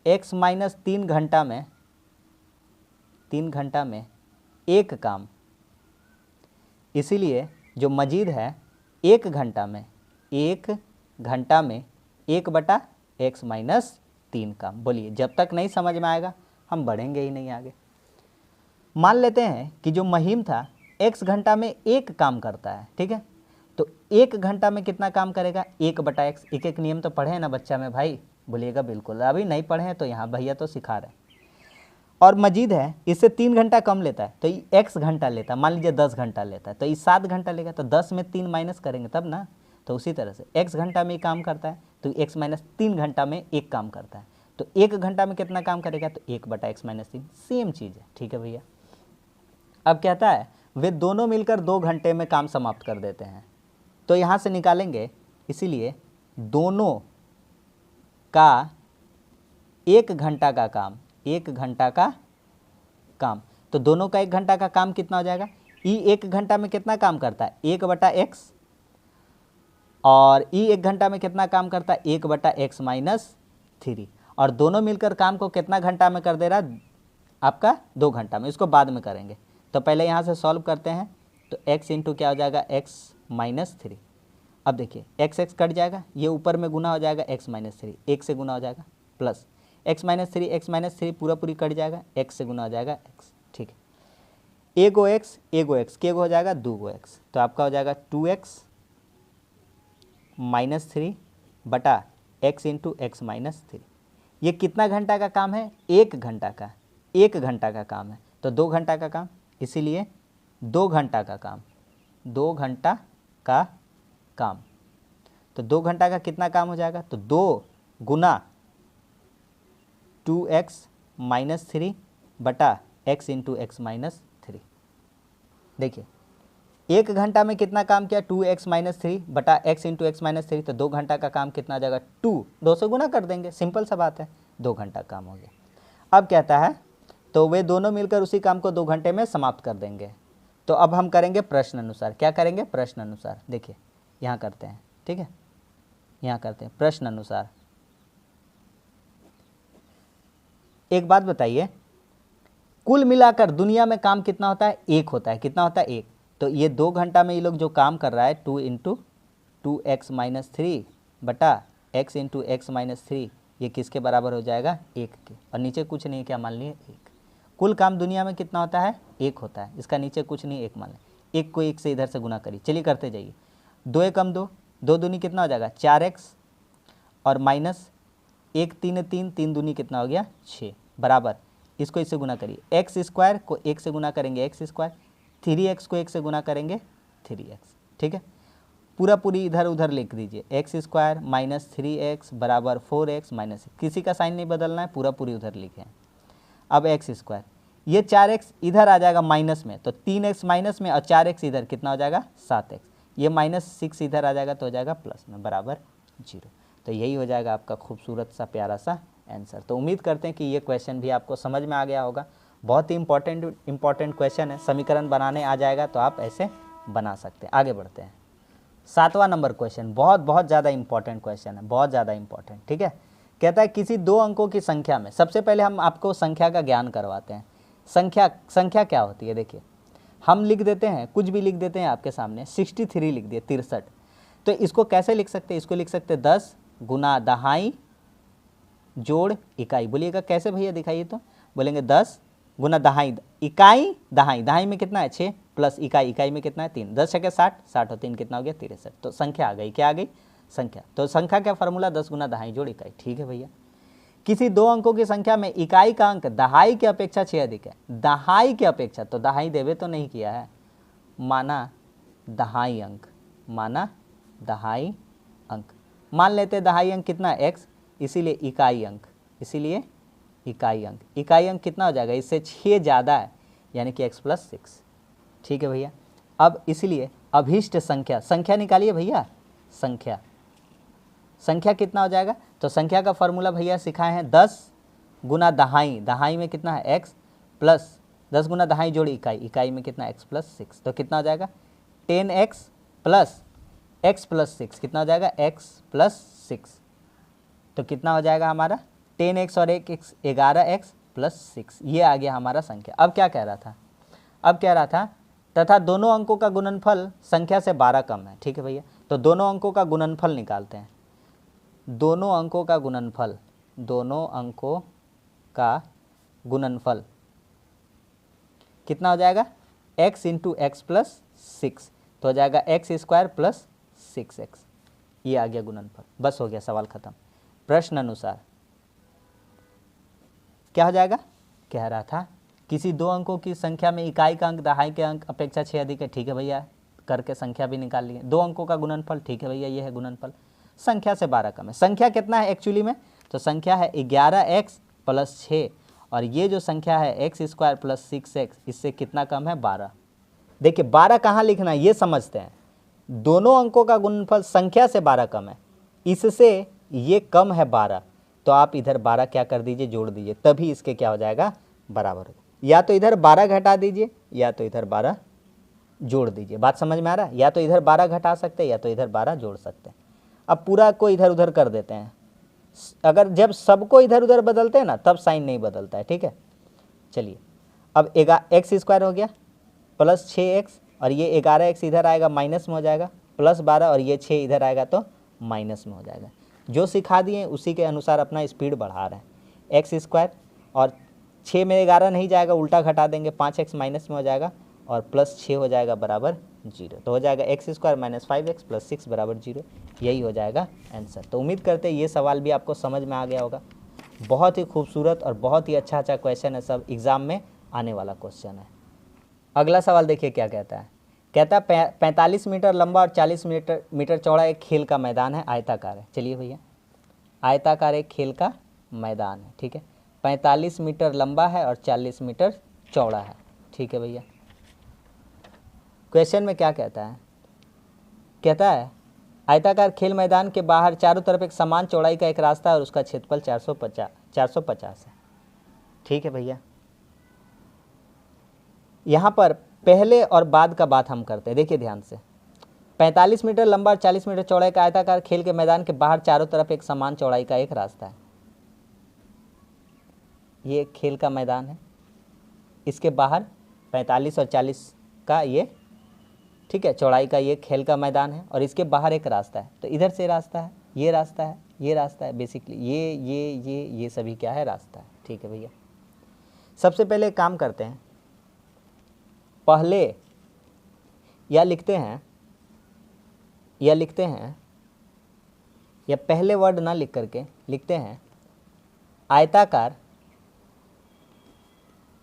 x माइनस 3 घंटा में एक काम, इसीलिए जो मजीद है 1 घंटा में 1/x माइनस 3 काम। बोलिए, जब तक नहीं समझ में आएगा हम बढ़ेंगे ही नहीं आगे। मान लेते हैं कि जो महिम था x घंटा में एक काम करता है, ठीक है, तो 1 घंटा में कितना काम करेगा 1/x, एक नियम तो पढ़े हैं ना बच्चा में भाई, बोलिएगा बिल्कुल, अभी नहीं पढ़े हैं तो यहाँ भैया तो सिखा रहे हैं। और मजीद है इससे 3 घंटा कम लेता है, तो ये x घंटा लेता है, मान लीजिए 10 घंटा लेता है, तो ये 7 घंटा लेगा, तो 10 में 3 माइनस करेंगे तब ना, तो उसी तरह से x घंटा में काम करता है तो x माइनस 3 घंटा में एक काम करता है, तो 1 घंटा में कितना काम करेगा, तो 1/x माइनस 3, सेम चीज़ है। ठीक है भैया, अब कहता है वे दोनों मिलकर 2 घंटे में काम समाप्त कर देते हैं, तो यहाँ से निकालेंगे, इसीलिए दोनों का 1 घंटा का काम, 1 घंटा का काम, तो दोनों का 1 घंटा का काम कितना हो जाएगा, ई 1 घंटा में कितना काम करता है 1/x, और ई 1 घंटा में कितना काम करता है 1/x माइनस 3, और दोनों मिलकर काम को कितना घंटा में कर दे रहा है आपका 2 घंटा में। इसको बाद में करेंगे, तो पहले यहाँ से सॉल्व करते हैं। तो x इंटू क्या हो जाएगा x माइनस 3। अब देखिए x कट जाएगा, ये ऊपर में गुना हो जाएगा x माइनस 3, 1 से गुना हो जाएगा, प्लस x माइनस 3 पूरा पूरी कट जाएगा, x से गुना हो जाएगा x। ठीक है, एगो x के हो जाएगा 2x, तो आपका हो जाएगा 2x माइनस 3 बटा x इंटू x माइनस 3। ये कितना घंटा का काम है 1 घंटा का, 1 घंटा का काम है, तो 2 घंटा का काम, इसीलिए 2 घंटा का काम, 2 घंटा का काम। तो 2 घंटा का कितना काम हो जाएगा, तो 2 गुना 2x माइनस 3 बटा x इंटू एक्स माइनस 3। देखिए 1 घंटा में कितना काम किया 2x माइनस 3 बटा x इंटू एक्स माइनस 3, तो 2 घंटा का काम कितना आ जाएगा 2 से गुना कर देंगे, सिंपल सा बात है, 2 घंटा काम हो गया। अब कहता है तो वे दोनों मिलकर उसी काम को 2 घंटे में समाप्त कर देंगे। तो अब हम करेंगे प्रश्न अनुसार, क्या करेंगे प्रश्न अनुसार, देखिए यहाँ करते हैं, ठीक है, यहाँ करते हैं प्रश्न अनुसार। एक बात बताइए, कुल मिलाकर दुनिया में काम कितना होता है 1 होता है, कितना होता है 1। तो ये 2 घंटा में ये लोग जो काम कर रहा है 2 इंटू 2x माइनस 3 बटा x इंटू एक्स माइनस 3, ये किसके बराबर हो जाएगा 1 के, और नीचे कुछ नहीं, क्या मान लिए 1। कुल काम दुनिया में कितना होता है 1 होता है, इसका नीचे कुछ नहीं 1 मान लें, 1 को 1 से इधर से गुना करिए, चलिए करते जाइए। 2 एकम 2, 2 दूनी कितना हो जाएगा 4x, और माइनस 1 3 3, 3 दूनी कितना हो गया 6, बराबर इसको इससे गुना करिए, एक्स स्क्वायर को 1 से गुना करेंगे एक्स स्क्वायर, 3x को 1 से गुना करेंगे 3x। ठीक है, पूरा पूरी इधर उधर लिख दीजिए, एक्स स्क्वायर माइनस 3x बराबर 4x माइनस, किसी का साइन नहीं बदलना है, पूरा पूरी उधर लिखे हैं। अब एक्स स्क्वायर, ये 4x इधर आ जाएगा माइनस में, तो 3x माइनस में और 4x इधर कितना हो जाएगा 7x, ये माइनस 6 इधर आ जाएगा तो हो जाएगा प्लस में, बराबर 0। तो यही हो जाएगा आपका खूबसूरत सा प्यारा सा आंसर। तो उम्मीद करते हैं कि ये क्वेश्चन भी आपको समझ में आ गया होगा, बहुत ही इंपॉर्टेंट क्वेश्चन है, समीकरण बनाने आ जाएगा तो आप ऐसे बना सकते हैं। आगे बढ़ते हैं, 7वां नंबर क्वेश्चन, बहुत ज़्यादा इंपॉर्टेंट क्वेश्चन है, बहुत ज़्यादा इंपॉर्टेंट। ठीक है, कहता है किसी 2 अंकों की संख्या में, सबसे पहले हम आपको संख्या का ज्ञान करवाते हैं। संख्या क्या होती है, देखिए हम लिख देते हैं, कुछ भी लिख देते हैं आपके सामने, 63 लिख दिए, 63, तो इसको कैसे लिख सकते हैं, इसको लिख सकते हैं 10 गुना दहाई जोड़ इकाई। बोलिएगा कैसे भैया, दिखाइए तो। बोलेंगे 10 गुना दहाई, इकाई दहाई में कितना है 6, प्लस इकाई में कितना है 3, 10 छके 60, 60 और 3 कितना हो गया 63। तो संख्या आ गई, क्या आ गई संख्या। तो संख्या क्या फार्मूला 10 गुना दहाई जोड़ इकाई। ठीक है भैया, किसी 2 अंकों की संख्या में इकाई का अंक दहाई की अपेक्षा 6 अधिक है, दहाई की अपेक्षा, तो दहाई देवे तो नहीं किया है, माना दहाई अंक, माना दहाई अंक, मान लेते दहाई अंक कितना है x, इसीलिए इकाई अंक, इसीलिए इकाई अंक कितना हो जाएगा, इससे 6 ज़्यादा है, यानी कि x प्लस 6। ठीक है भैया, अब इसलिए अभीष्ट संख्या निकालिए भैया, संख्या कितना हो जाएगा, तो संख्या का फॉर्मूला भैया सिखाए हैं 10 गुना दहाई में कितना है x, प्लस 10 गुना दहाई जोड़ इकाई में कितना x प्लस 6, तो कितना हो जाएगा 10x प्लस x प्लस 6, कितना हो जाएगा x प्लस 6, तो कितना हो जाएगा हमारा 10x और 1x 11x प्लस 6, ये आ गया हमारा संख्या। अब क्या कह रहा था, तथा दोनों अंकों का गुणनफल संख्या से 12 कम है। ठीक है भैया, तो दोनों अंकों का गुणनफल निकालते हैं, दोनों अंकों का गुणनफल कितना हो जाएगा x इंटू एक्स प्लस 6, तो हो जाएगा x स्क्वायर प्लस 6x, ये आ गया गुणनफल। बस हो गया, सवाल खत्म। प्रश्न अनुसार क्या हो जाएगा, कह रहा था किसी 2 अंकों की संख्या में इकाई का अंक दहाई के अंक अपेक्षा 6 अधिक है। ठीक है भैया, करके संख्या भी निकाल लिए। 2 अंकों का गुणनफल, ठीक है भैया ये है गुणनफल, संख्या से 12 कम है। संख्या कितना है एक्चुअली में, तो संख्या है 11x प्लस 6, और ये जो संख्या है एक्स स्क्वायर प्लस 6x, इससे कितना कम है 12। देखिए 12 कहाँ लिखना है ये समझते हैं, दोनों अंकों का गुणनफल संख्या से 12 कम है, इससे ये कम है 12, तो आप इधर 12 क्या कर दीजिए, जोड़ दीजिए, तभी इसके क्या हो जाएगा बराबर हो। या तो इधर 12 घटा दीजिए, या तो इधर 12 जोड़ दीजिए। बात समझ में आ रहा है? या तो इधर 12 घटा सकते हैं या तो इधर 12 जोड़ सकते हैं। अब पूरा को इधर उधर कर देते हैं। अगर जब सबको इधर उधर बदलते हैं ना तब साइन नहीं बदलता है, ठीक है। चलिए अब एक्स स्क्वायर हो गया प्लस 6x और ये 11x इधर आएगा माइनस में हो जाएगा, प्लस 12 और ये 6 इधर आएगा तो माइनस में हो जाएगा। जो सिखा दिए उसी के अनुसार अपना स्पीड बढ़ा रहे हैं। एक्स स्क्वायर और 6 में 11 नहीं जाएगा, उल्टा घटा देंगे, 5x माइनस में हो जाएगा और प्लस 6 हो जाएगा बराबर 0। तो हो जाएगा x square minus 5x plus 6 बराबर 0। यही हो जाएगा आंसर। तो उम्मीद करते हैं ये सवाल भी आपको समझ में आ गया होगा। बहुत ही खूबसूरत और बहुत ही अच्छा क्वेश्चन है, सब एग्ज़ाम में आने वाला क्वेश्चन है। अगला सवाल देखिए क्या कहता है। कहता है 45 मीटर लंबा और 40 मीटर चौड़ा एक खेल का मैदान है, आयताकार है। चलिए भैया, आयताकार एक खेल का मैदान है, ठीक है। 45 मीटर लंबा है और 40 मीटर चौड़ा है, ठीक है भैया। क्वेश्चन में क्या कहता है? कहता है आयताकार खेल मैदान के बाहर चारों तरफ एक समान चौड़ाई का एक रास्ता है और उसका क्षेत्रफल 450 है, ठीक है भैया। यहाँ पर पहले और बाद का बात हम करते हैं, देखिए ध्यान से। 45 मीटर लंबा और 40 मीटर चौड़ाई का आयताकार खेल के मैदान के बाहर चारों तरफ एक समान चौड़ाई का एक रास्ता है। ये खेल का मैदान है, इसके बाहर 45 और 40 का ये, ठीक है, चौड़ाई का ये खेल का मैदान है और इसके बाहर एक रास्ता है। तो इधर से रास्ता है, ये रास्ता है, ये रास्ता है, बेसिकली ये सभी क्या है? रास्ता है, ठीक है भैया। सबसे पहले एक काम करते हैं, पहले या लिखते हैं या पहले वर्ड ना लिख करके लिखते हैं आयताकार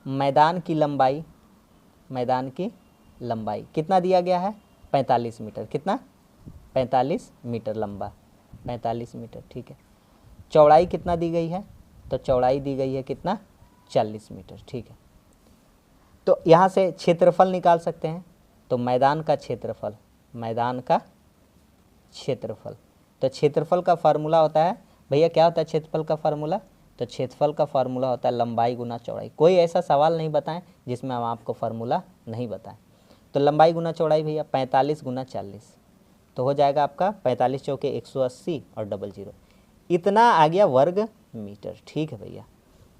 मैदान की लंबाई कितना दिया गया है? 45 मीटर। कितना? 45 मीटर लंबा, 45 मीटर, ठीक है। चौड़ाई कितना दी गई है? तो चौड़ाई दी गई है कितना? 40 मीटर, ठीक है। तो यहाँ से क्षेत्रफल निकाल सकते हैं। तो मैदान का क्षेत्रफल, तो क्षेत्रफल का फार्मूला होता है भैया, क्या होता है क्षेत्रफल का फार्मूला? तो क्षेत्रफल का फार्मूला होता है लंबाई गुना चौड़ाई। कोई ऐसा सवाल नहीं बताएं जिसमें हम आपको फार्मूला नहीं बताएं। तो लंबाई गुना चौड़ाई भैया 45 गुना 40, तो हो जाएगा आपका 45 चौके 180 और डबल 0, इतना आ गया वर्ग मीटर, ठीक है भैया।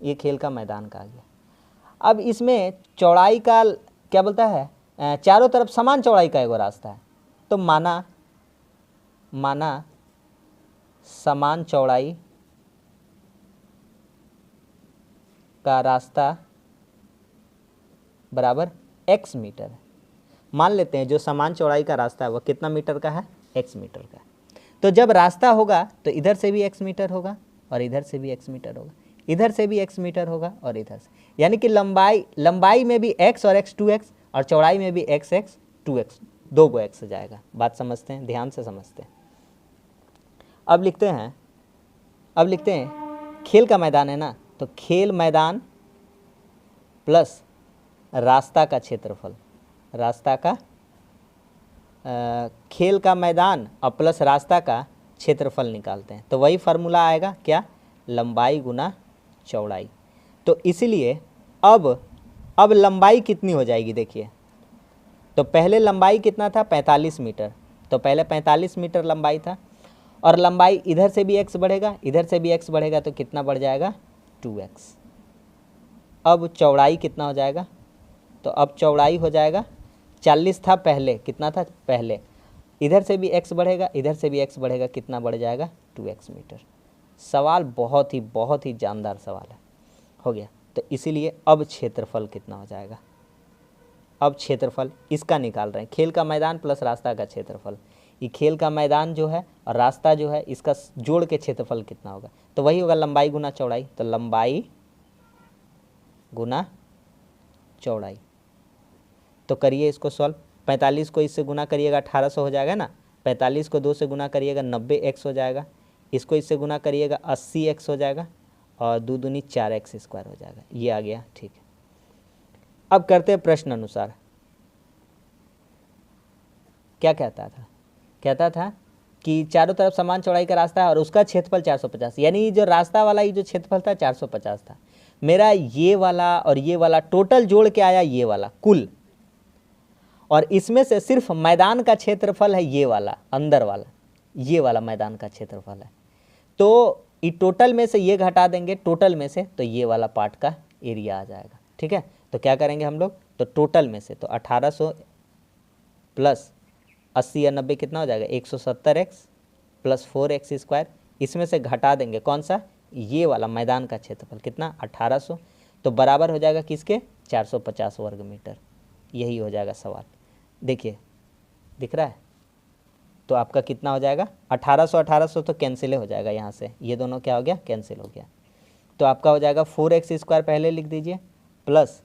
ये खेल का मैदान का आ गया। अब इसमें चौड़ाई का क्या बोलता है? चारों तरफ समान चौड़ाई का एक रास्ता है। तो माना समान चौड़ाई का रास्ता बराबर x मीटर है। मान लेते हैं जो समान चौड़ाई का रास्ता है वो कितना मीटर का है? x मीटर का। तो जब रास्ता होगा तो इधर से भी x मीटर होगा और इधर से भी x मीटर होगा, इधर से भी x मीटर होगा और इधर से, यानी कि लंबाई में भी x और x 2x और चौड़ाई में भी x 2x, दो को x जाएगा। बात समझते हैं, ध्यान से समझते हैं। अब लिखते हैं खेल का मैदान है ना, तो खेल मैदान प्लस रास्ता का क्षेत्रफल, खेल का मैदान और प्लस रास्ता का क्षेत्रफल निकालते हैं। तो वही फार्मूला आएगा क्या? लंबाई गुना चौड़ाई। तो इसलिए अब लंबाई कितनी हो जाएगी देखिए। तो पहले लंबाई कितना था? 45 मीटर। तो पहले 45 मीटर लंबाई था और लंबाई इधर से भी x बढ़ेगा, इधर से भी x बढ़ेगा, तो कितना बढ़ जाएगा? 2x। अब चौड़ाई कितना हो जाएगा? तो अब चौड़ाई हो जाएगा 40 था पहले, कितना था पहले? इधर से भी x बढ़ेगा, इधर से भी x बढ़ेगा, कितना बढ़ जाएगा? 2x metre. सवाल बहुत ही जानदार सवाल है, हो गया। तो इसीलिए अब क्षेत्रफल कितना हो जाएगा? अब क्षेत्रफल इसका निकाल रहे हैं, खेल का मैदान प्लस रास्ता का क्षेत्रफल। ये खेल का मैदान जो है और रास्ता जो है, इसका जोड़ के क्षेत्रफल कितना होगा? तो वही होगा लंबाई गुना चौड़ाई। तो लंबाई गुना चौड़ाई। तो करिए इसको सॉल्व। 45 को इससे गुना करिएगा 1800 हो जाएगा ना, 45 को 2 से गुना करिएगा 90x हो जाएगा, इसको इससे गुना करिएगा 80x हो जाएगा और 2 दूनी 4x स्क्वायर हो जाएगा। ये आ गया, ठीक है। अब करते हैं प्रश्न अनुसार। क्या कहता था कि चारों तरफ समान चौड़ाई का रास्ता है और उसका क्षेत्रफल 450, यानी जो रास्ता वाला ये जो क्षेत्रफल था 450 था। मेरा ये वाला और ये वाला टोटल जोड़ के आया ये वाला कुल, और इसमें से सिर्फ मैदान का क्षेत्रफल है ये वाला, अंदर वाला, ये वाला मैदान का क्षेत्रफल है। तो ये टोटल में से ये घटा देंगे टोटल में से, तो ये वाला पार्ट का एरिया आ जाएगा। ठीक है, तो क्या करेंगे हम लोग, तो टोटल में से तो 1800 प्लस 80 या 90 कितना हो जाएगा, 170x प्लस 4x²। इसमें से घटा देंगे कौन सा, ये वाला मैदान का क्षेत्रफल कितना, 1800, तो बराबर हो जाएगा किसके, 450 वर्ग मीटर। यही हो जाएगा सवाल। देखिए दिख रहा है, तो आपका कितना हो जाएगा, 1800 तो कैंसिल हो जाएगा यहाँ से, ये दोनों क्या हो गया, कैंसिल हो गया। तो आपका हो जाएगा 4x² पहले लिख दीजिए, प्लस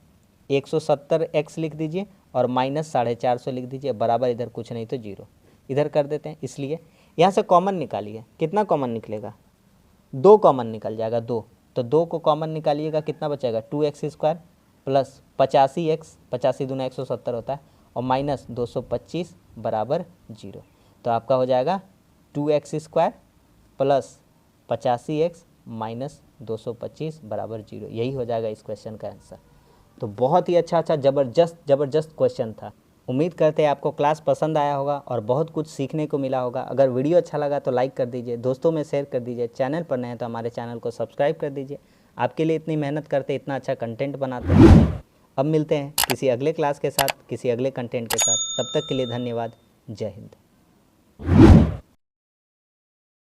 170x लिख दीजिए और माइनस 450 लिख दीजिए, बराबर इधर कुछ नहीं तो 0 इधर कर देते हैं। इसलिए यहाँ से कॉमन निकालिए, कितना कॉमन निकलेगा, 2 कॉमन निकल जाएगा, 2, तो 2 को कॉमन निकालिएगा, कितना बचेगा, 2x² प्लस 85x, 85 दूना 170 होता है, और माइनस 225 बराबर 0। तो आपका हो जाएगा 2x² प्लस 85x माइनस 225 बराबर 0। यही हो जाएगा इस क्वेश्चन का आंसर। तो बहुत ही अच्छा ज़बरदस्त क्वेश्चन था। उम्मीद करते हैं आपको क्लास पसंद आया होगा और बहुत कुछ सीखने को मिला होगा। अगर वीडियो अच्छा लगा तो लाइक कर दीजिए, दोस्तों में शेयर कर दीजिए, चैनल पर नए हैं तो हमारे चैनल को सब्सक्राइब कर दीजिए। आपके लिए इतनी मेहनत करते, इतना अच्छा कंटेंट बनाते हैं। अब मिलते हैं किसी अगले क्लास के साथ, किसी अगले कंटेंट के साथ। तब तक के लिए धन्यवाद। जय हिंद।